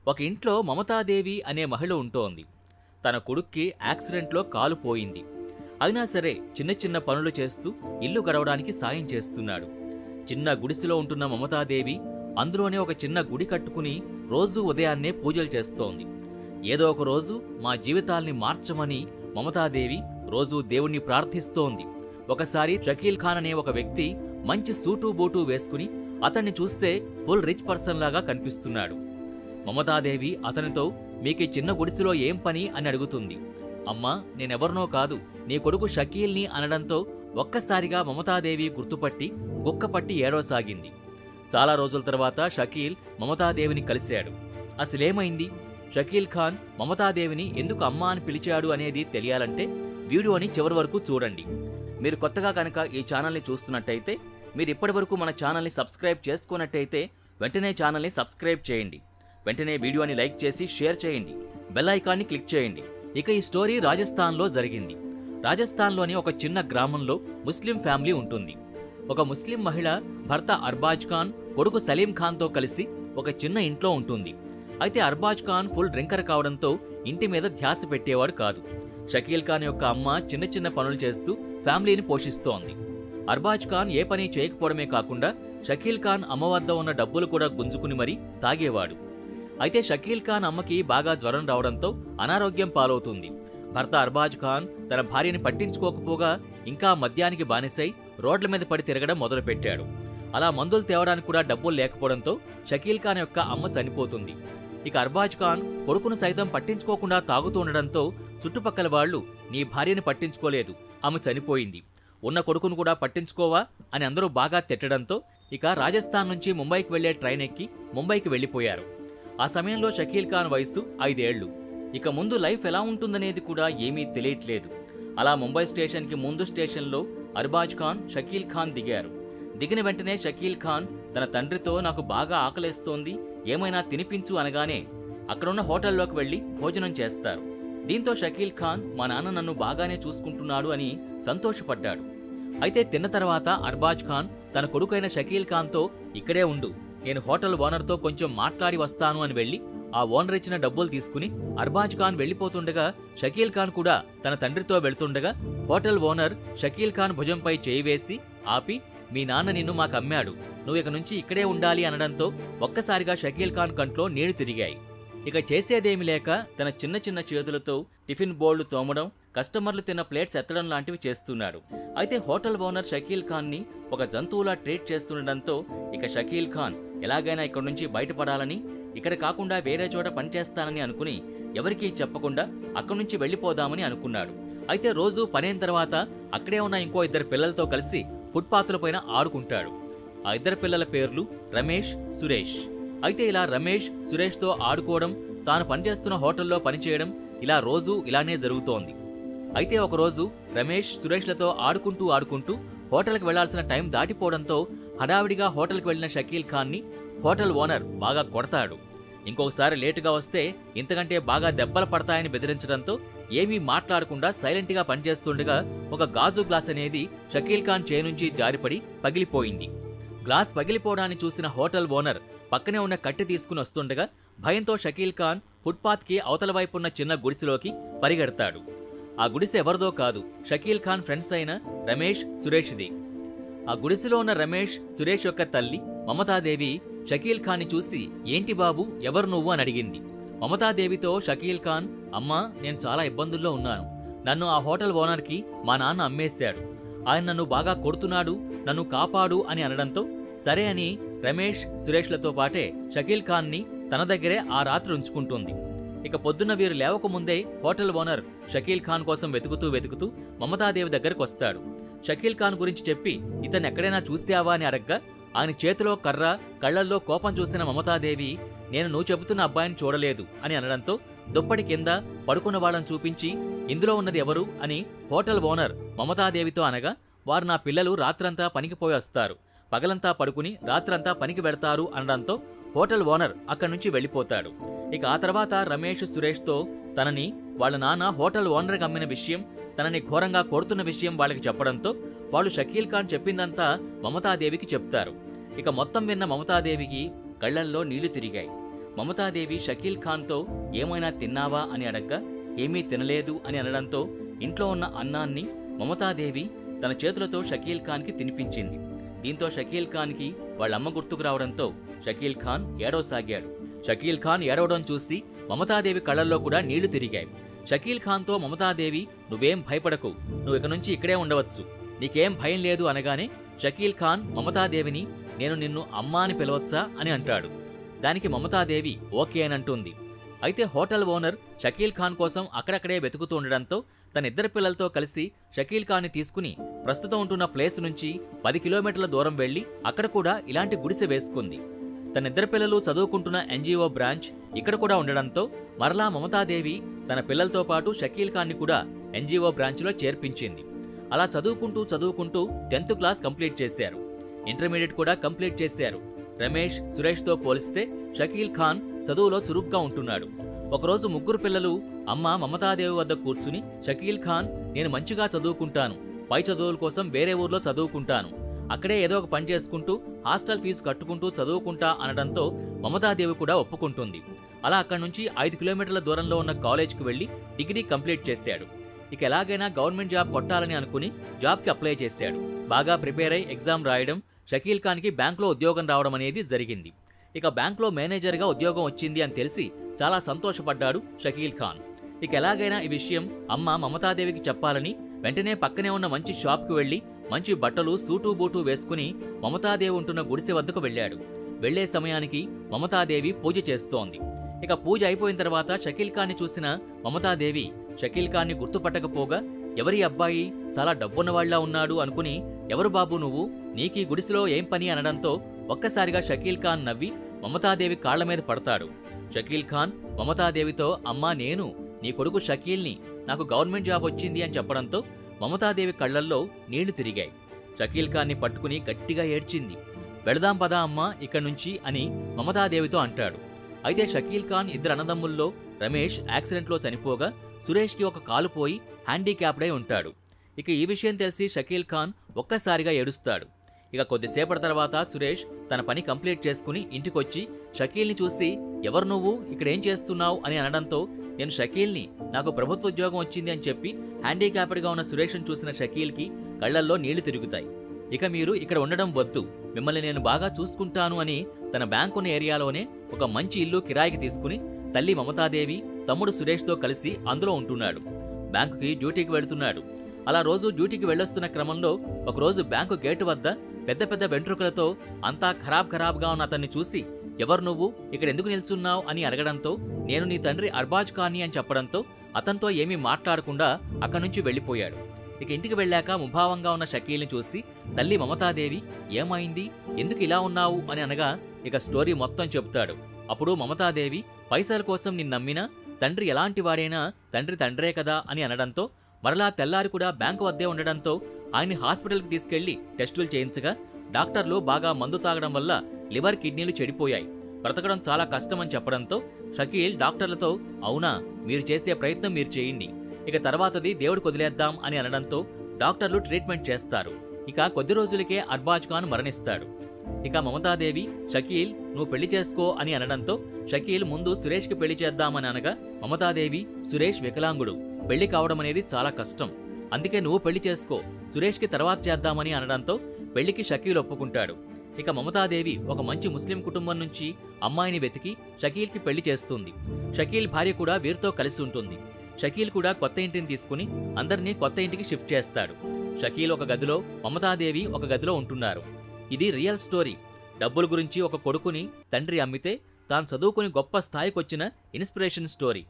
ఒక ఇంట్లో మమతాదేవి అనే మహిళ ఉంటోంది. తన కొడుక్కి యాక్సిడెంట్లో కాలు పోయింది. అయినా సరే చిన్న చిన్న పనులు చేస్తూ ఇల్లు గడవడానికి సాయం చేస్తున్నాడు. చిన్న గుడిసెలో ఉంటున్న మమతాదేవి అందులోనే ఒక చిన్న గుడి కట్టుకుని రోజూ ఉదయాన్నే పూజలు చేస్తోంది. ఏదో ఒక రోజు మా జీవితాల్ని మార్చమని మమతాదేవి రోజూ దేవుణ్ణి ప్రార్థిస్తోంది. ఒకసారి షకీల్ ఖాన్ అనే ఒక వ్యక్తి మంచి సూటు బూటు వేసుకుని అతన్ని చూస్తే ఫుల్ రిచ్ పర్సన్ లాగా కనిపిస్తున్నాడు. మమతాదేవి అతనితో మీకీ చిన్న గుడిసెలో ఏం పని అని అడుగుతుంది. అమ్మా, నేనెవరినో కాదు, నీ కొడుకు షకీల్ని అనడంతో ఒక్కసారిగా మమతాదేవి గుర్తుపట్టి గుక్కపట్టి ఏడవసాగింది. చాలా రోజుల తర్వాత షకీల్ మమతాదేవిని కలిశాడు. అసలేమైంది, షకీల్ ఖాన్ మమతాదేవిని ఎందుకు అమ్మా అని పిలిచాడు అనేది తెలియాలంటే వీడియోని చివరి వరకు చూడండి. మీరు కొత్తగా కనుక ఈ ఛానల్ని చూస్తున్నట్టయితే, మీరు ఇప్పటివరకు మన ఛానల్ని సబ్స్క్రైబ్ చేసుకున్నట్టయితే వెంటనే ఛానల్ని సబ్స్క్రైబ్ చేయండి. వెంటనే వీడియోని లైక్ చేసి షేర్ చేయండి. బెల్ ఐకాన్ని క్లిక్ చేయండి. ఇక ఈ స్టోరీ రాజస్థాన్లో జరిగింది. రాజస్థాన్లోని ఒక చిన్న గ్రామంలో ముస్లిం ఫ్యామిలీ ఉంటుంది. ఒక ముస్లిం మహిళ భర్త అర్బాజ్ ఖాన్, కొడుకు సలీం ఖాన్తో కలిసి ఒక చిన్న ఇంట్లో ఉంటుంది. అయితే అర్బాజ్ ఖాన్ ఫుల్ డ్రింకర్ కావడంతో ఇంటి మీద ధ్యాస పెట్టేవాడు కాదు. షకీల్ ఖాన్ యొక్క అమ్మ చిన్న చిన్న పనులు చేస్తూ ఫ్యామిలీని పోషిస్తోంది. అర్బాజ్ ఖాన్ ఏ పని చేయకపోవడమే కాకుండా షకీల్ ఖాన్ అమ్మ వద్ద ఉన్న డబ్బులు కూడా గుంజుకుని మరీ తాగేవాడు. అయితే షకీల్ ఖాన్ అమ్మకి బాగా జ్వరం రావడంతో అనారోగ్యం పాలవుతుంది. భర్త అర్బాజ్ ఖాన్ తన భార్యని పట్టించుకోకపోగా ఇంకా మద్యానికి బానిసై రోడ్ల మీద పడి తిరగడం మొదలుపెట్టాడు. అలా మందులు తేవడానికి కూడా డబ్బులు లేకపోవడంతో షకీల్ ఖాన్ యొక్క అమ్మ చనిపోతుంది. ఇక అర్బాజ్ ఖాన్ కొడుకును సైతం పట్టించుకోకుండా తాగుతూ ఉండడంతో చుట్టుపక్కల వాళ్లు, నీ భార్యని పట్టించుకోలేదు, ఆమె చనిపోయింది, ఉన్న కొడుకును కూడా పట్టించుకోవా అని అందరూ బాగా తిట్టడంతో ఇక రాజస్థాన్ నుంచి ముంబైకి వెళ్లే ట్రైన్ ఎక్కి ముంబైకి వెళ్లిపోయారు. ఆ సమయంలో షకీల్ ఖాన్ వయస్సు 5 ఏళ్లు. ఇక ముందు లైఫ్ ఎలా ఉంటుందనేది కూడా ఏమీ తెలియట్లేదు. అలా ముంబై స్టేషన్కి ముందు స్టేషన్లో అర్బాజ్ ఖాన్, షకీల్ ఖాన్ దిగారు. దిగిన వెంటనే షకీల్ ఖాన్ తన తండ్రితో నాకు బాగా ఆకలేస్తోంది, ఏమైనా తినిపించు అనగానే అక్కడున్న హోటల్లోకి వెళ్లి భోజనం చేస్తారు. దీంతో షకీల్ ఖాన్ మా నాన్న నన్ను బాగానే చూసుకుంటున్నాడు అని సంతోషపడ్డాడు. అయితే తిన్న తర్వాత అర్బాజ్ ఖాన్ తన కొడుకైన షకీల్ ఖాన్తో ఇక్కడే ఉండు, నేను హోటల్ ఓనర్తో కొంచెం మాట్లాడి వస్తాను అని వెళ్లి ఆ ఓనర్ ఇచ్చిన డబ్బులు తీసుకుని అర్బాజ్ ఖాన్ వెళ్లిపోతుండగా షకీల్ ఖాన్ కూడా తన తండ్రితో వెళ్తుండగా హోటల్ ఓనర్ షకీల్ ఖాన్ భుజంపై చేయి వేసి ఆపి, మీ నాన్న నిన్ను మాకు అమ్మాడు, నువ్వు ఇక నుంచి ఇక్కడే ఉండాలి అనడంతో ఒక్కసారిగా షకీల్ ఖాన్ కంట్లో నీళ్లు తిరిగాయి. ఇక చేసేదేమి లేక తన చిన్న చిన్న చేతులతో టిఫిన్ బోర్డులు తోమడం, కస్టమర్లు తిన్న ప్లేట్స్ ఎత్తడం లాంటివి చేస్తున్నాడు. అయితే హోటల్ ఓనర్ షకీల్ ఖాన్ని ఒక జంతువులా ట్రీట్ చేస్తుండడంతో ఇక షకీల్ ఖాన్ ఎలాగైనా ఇక్కడి నుంచి బయటపడాలని, ఇక్కడ కాకుండా వేరే చోట పనిచేస్తానని అనుకుని ఎవరికీ చెప్పకుండా అక్కడి నుంచి వెళ్లిపోదామని అనుకున్నాడు. అయితే రోజు పనైన తర్వాత అక్కడే ఉన్న ఇంకో 2 పిల్లలతో కలిసి ఫుట్పాత్ల పైన ఆడుకుంటాడు. ఆ 2 పిల్లల పేర్లు రమేష్, సురేష్. అయితే ఇలా రమేష్, సురేష్తో ఆడుకోవడం, తాను పనిచేస్తున్న హోటల్లో పనిచేయడం ఇలా రోజూ ఇలానే జరుగుతోంది. అయితే ఒకరోజు రమేష్, సురేష్లతో ఆడుకుంటూ హోటల్కి వెళ్లాల్సిన టైం దాటిపోవడంతో హడావిడిగా హోటల్కి వెళ్లిన షకీల్ ఖాన్ని హోటల్ ఓనర్ బాగా కొడతాడు. ఇంకొకసారి లేటుగా వస్తే ఇంతకంటే బాగా దెబ్బలు పడతాయని బెదిరించడంతో ఏమీ మాట్లాడకుండా సైలెంట్గా పనిచేస్తుండగా ఒక గాజు గ్లాస్ అనేది షకీల్ ఖాన్ చేయి నుంచి జారిపడి పగిలిపోయింది. గ్లాస్ పగిలిపోవడాన్ని చూసిన హోటల్ ఓనర్ పక్కనే ఉన్న కట్టె తీసుకుని వస్తుండగా భయంతో షకీల్ ఖాన్ ఫుట్పాత్కి అవతల వైపున్న చిన్న గుడిసెలోకి పరిగెడతాడు. ఆ గుడిసె ఎవరిదో కాదు, షకీల్ ఖాన్ ఫ్రెండ్స్ అయిన రమేష్, సురేష్ది. ఆ గుడిసెలో ఉన్న రమేష్, సురేష్ యొక్క తల్లి మమతాదేవి షకీల్ ఖాన్ని చూసి, ఏంటి బాబు, ఎవరు నువ్వు అని అడిగింది. మమతాదేవితో షకీల్ ఖాన్, అమ్మా, నేను చాలా ఇబ్బందుల్లో ఉన్నాను, నన్ను ఆ హోటల్ ఓనర్కి మా నాన్న అమ్మేశాడు, ఆయన నన్ను బాగా కొడుతున్నాడు, నన్ను కాపాడు అని అనడంతో సరే అని రమేష్, సురేష్లతో పాటే షకీల్ ఖాన్ని తన దగ్గరే ఆ రాత్రి ఉంచుకుంటుంది. ఇక పొద్దున్న వీరు లేవకముందే హోటల్ ఓనర్ షకీల్ ఖాన్ కోసం వెతుకుతూ మమతాదేవి దగ్గరకు వస్తాడు. షకీల్ ఖాన్ గురించి చెప్పి ఇతన్ని ఎక్కడైనా చూసావా అని అడగ్గా ఆయన చేతిలో కర్ర, కళ్లల్లో కోపం చూసిన మమతాదేవి, నేను నువ్వు చెబుతున్న అబ్బాయిని చూడలేదు అని అనడంతో దుప్పటి కింద పడుకున్న వాళ్ళని చూపించి ఇందులో ఉన్నది ఎవరు అని హోటల్ ఓనర్ మమతాదేవితో అనగా, వారు నా పిల్లలు రాత్రంతా పనికి పోయి వస్తారు, పగలంతా పడుకుని రాత్రంతా పనికి వెడతారు అనడంతో హోటల్ ఓనర్ అక్కడి నుంచి వెళ్లిపోతాడు. ఇక ఆ తర్వాత రమేష్, సురేష్తో తనని వాళ్ళ నాన్న హోటల్ ఓనర్కి అమ్మిన విషయం, తనని ఘోరంగా కొడుతున్న విషయం వాళ్ళకి చెప్పడంతో వాళ్ళు షకీల్ ఖాన్ చెప్పిందంతా మమతాదేవికి చెప్తారు. ఇక మొత్తం విన్న మమతాదేవికి కళ్లల్లో నీళ్లు తిరిగాయి. మమతాదేవి షకీల్ ఖాన్తో ఏమైనా తిన్నావా అని అడగ్గా ఏమీ తినలేదు అని అనడంతో ఇంట్లో ఉన్న అన్నాన్ని మమతాదేవి తన చేతులతో షకీల్ ఖాన్కి తినిపించింది. దీంతో షకీల్ ఖాన్కి వాళ్ళమ్మ గుర్తుకు రావడంతో షకీల్ ఖాన్ ఏడవసాగాడు. షకీల్ ఖాన్ ఏడవడం చూసి మమతాదేవి కళ్ళల్లో కూడా నీళ్లు తిరిగాయి. షకీల్ ఖాన్తో మమతాదేవి నువ్వేం భయపడకు, నువ్వు ఇక నుంచి ఇక్కడే ఉండవచ్చు, నీకేం భయం లేదు అనగానే షకీల్ ఖాన్ మమతాదేవిని నేను నిన్ను అమ్మా అని పిలవచ్చా అని అంటాడు. దానికి మమతాదేవి ఓకే అని అంటుంది. అయితే హోటల్ ఓనర్ షకీల్ ఖాన్ కోసం అక్కడక్కడే వెతుకుతూ ఉండడంతో తన ఇద్దరు పిల్లలతో కలిసి షకీల్ ఖాన్ని తీసుకుని ప్రస్తుతం ఉంటున్న ప్లేస్ నుంచి 10 కిలోమీటర్ల దూరం వెళ్లి అక్కడ కూడా ఇలాంటి గుడిసె వేసుకుంది. తన ఇద్దరు పిల్లలు చదువుకుంటున్న ఎన్జిఓ బ్రాంచ్ ఇక్కడ కూడా ఉండడంతో మరలా మమతాదేవి తన పిల్లలతో పాటు షకీల్ ఖాన్ని కూడా ఎన్జిఓ బ్రాంచ్లో చేర్పించింది. అలా చదువుకుంటూ 10th క్లాస్ కంప్లీట్ చేశారు. ఇంటర్మీడియట్ కూడా కంప్లీట్ చేశారు. రమేష్, సురేష్తో పోలిస్తే షకీల్ ఖాన్ చదువులో చురుగ్గా ఉంటున్నాడు. ఒకరోజు ముగ్గురు పిల్లలు అమ్మ మమతాదేవి వద్ద కూర్చుని షకీల్ ఖాన్ నేను మంచిగా చదువుకుంటాను, పై చదువుల కోసం వేరే ఊర్లో చదువుకుంటాను, అక్కడే ఏదో ఒక పని చేసుకుంటూ హాస్టల్ ఫీజు కట్టుకుంటూ చదువుకుంటా అనడంతో మమతాదేవి కూడా ఒప్పుకుంటుంది. అలా అక్కడి నుంచి 5 కిలోమీటర్ల దూరంలో ఉన్న కాలేజ్కి వెళ్లి డిగ్రీ కంప్లీట్ చేశాడు. ఇక ఎలాగైనా గవర్నమెంట్ జాబ్ కొట్టాలని అనుకుని జాబ్కి అప్లై చేశాడు. బాగా ప్రిపేర్ అయి ఎగ్జామ్ రాయడం, షకీల్ ఖాన్కి బ్యాంకులో ఉద్యోగం రావడం అనేది జరిగింది. ఇక బ్యాంకులో మేనేజర్గా ఉద్యోగం వచ్చింది అని తెలిసి చాలా సంతోషపడ్డాడు షకీల్ ఖాన్. ఇక ఎలాగైనా ఈ విషయం అమ్మ మమతాదేవికి చెప్పాలని వెంటనే పక్కనే ఉన్న మంచి షాప్కి వెళ్లి మంచి బట్టలు, సూటు బూటు వేసుకుని మమతాదేవి ఉంటున్న గుడిసె వద్దకు వెళ్ళాడు. వెళ్లే సమయానికి మమతాదేవి పూజ చేస్తోంది. ఇక పూజ అయిపోయిన తర్వాత షకీల్ ఖాన్ని చూసిన మమతాదేవి షకీల్ ఖాన్ని గుర్తుపట్టకపోగా ఎవరి అబ్బాయి చాలా డబ్బున్నవాళ్లా ఉన్నాడు అనుకుని ఎవరు బాబు నువ్వు, నీకీ గుడిసెలో ఏం పని అనడంతో ఒక్కసారిగా షకీల్ ఖాన్ నవ్వి మమతాదేవి కాళ్ల మీద పడతాడు. షకీల్ ఖాన్ మమతాదేవితో అమ్మా నేను నీ కొడుకు షకీల్ని, నాకు గవర్నమెంట్ జాబ్ వచ్చింది అని చెప్పడంతో మమతాదేవి కళ్లల్లో నీళ్లు తిరిగాయి. షకీల్ ఖాన్ని పట్టుకుని గట్టిగా ఏడ్చింది. వెళదాం పదా అమ్మా ఇక్కడి నుంచి అని మమతాదేవితో అంటాడు. అయితే షకీల్ ఖాన్ ఇద్దరు అన్నదమ్ముల్లో రమేష్ యాక్సిడెంట్లో చనిపోగా సురేష్కి ఒక కాలు పోయి హ్యాండిక్యాప్డై ఉంటాడు. ఇక ఈ విషయం తెలిసి షకీల్ ఖాన్ ఒక్కసారిగా ఏడుస్తాడు. ఇక కొద్దిసేపటి తర్వాత సురేష్ తన పని కంప్లీట్ చేసుకుని ఇంటికొచ్చి షకీల్ని చూసి ఎవరు నువ్వు, ఇక్కడేం చేస్తున్నావు అని అనడంతో నేను షకీల్ని, నాకు ప్రభుత్వ ఉద్యోగం వచ్చింది అని చెప్పి హ్యాండిక్యాప్డ్గా ఉన్న సురేష్ను చూసిన షకీల్కి కళ్లల్లో నీళ్లు తిరుగుతాయి. ఇక మీరు ఇక్కడ ఉండడం వద్దు, మిమ్మల్ని నేను బాగా చూసుకుంటాను అని తన బ్యాంకున్న ఏరియాలోనే ఒక మంచి ఇల్లు కిరాయికి తీసుకుని తల్లి మమతాదేవి, తమ్ముడు సురేష్తో కలిసి అందులో ఉంటున్నాడు. బ్యాంకుకి డ్యూటీకి వెళుతున్నాడు. అలా రోజు డ్యూటీకి వెళ్ళొస్తున్న క్రమంలో ఒకరోజు బ్యాంకు గేటు వద్ద పెద్ద పెద్ద వెంట్రుకలతో అంతా ఖరాబ్గా ఉన్న అతన్ని చూసి ఎవరు నువ్వు, ఇక్కడ ఎందుకు నిల్చున్నావు అని అడగడంతో నేను నీ తండ్రి అర్బాజ్ ఖాన్ని అని చెప్పడంతో అతనితో ఏమీ మాట్లాడకుండా అక్కడి నుంచి వెళ్ళిపోయాడు. ఇక ఇంటికి వెళ్ళాక ముభావంగా ఉన్న షకీల్ని చూసి తల్లి మమతాదేవి ఏమైంది, ఎందుకు ఇలా ఉన్నావు అని అనగా ఇక స్టోరీ మొత్తం చెబుతాడు. అప్పుడు మమతాదేవి పైసల కోసం నిన్ను నమ్మినా తండ్రి ఎలాంటి వాడైనా తండ్రి తండ్రే కదా అని అనడంతో మరలా తెల్లారి కూడా బ్యాంకు వద్దే ఉండడంతో ఆయన్ని హాస్పిటల్కి తీసుకెళ్లి టెస్టులు చేయించగా డాక్టర్లు బాగా మందు తాగడం వల్ల లివర్, కిడ్నీలు చెడిపోయాయి, బ్రతకడం చాలా కష్టమని చెప్పడంతో షకీల్ డాక్టర్లతో అవునా, మీరు చేసే ప్రయత్నం మీరు చేయండి, ఇక తర్వాతది దేవుడికి వదిలేద్దాం అని అనడంతో డాక్టర్లు ట్రీట్మెంట్ చేస్తారు. ఇక కొద్ది రోజులకే అర్బాజ్ ఖాన్ మరణిస్తాడు. ఇక మమతాదేవి షకీల్ నువ్వు పెళ్లి చేసుకో అని అనడంతో షకీల్ ముందు సురేష్కి పెళ్లి చేద్దామని అనగా మమతాదేవి సురేష్ వికలాంగుడు, పెళ్లి కావడం అనేది చాలా కష్టం, అందుకే నువ్వు పెళ్లి చేసుకో, సురేష్కి తర్వాత చేద్దామని అనడంతో పెళ్లికి షకీల్ ఒప్పుకుంటాడు. ఇక మమతాదేవి ఒక మంచి ముస్లిం కుటుంబం నుంచి అమ్మాయిని వెతికి షకీల్కి పెళ్లి చేస్తుంది. షకీల్ భార్య కూడా వీరితో కలిసి ఉంటుంది. షకీల్ కూడా కొత్త ఇంటిని తీసుకుని అందరినీ కొత్త ఇంటికి షిఫ్ట్ చేస్తాడు. షకీల్ ఒక గదిలో, మమతాదేవి ఒక గదిలో ఉంటున్నారు. ఇది రియల్ స్టోరీ. డబ్బుల గురించి ఒక కొడుకుని తండ్రి అమ్మితే తాను చదువుకుని గొప్ప స్థాయికొచ్చిన ఇన్స్పిరేషన్ స్టోరీ.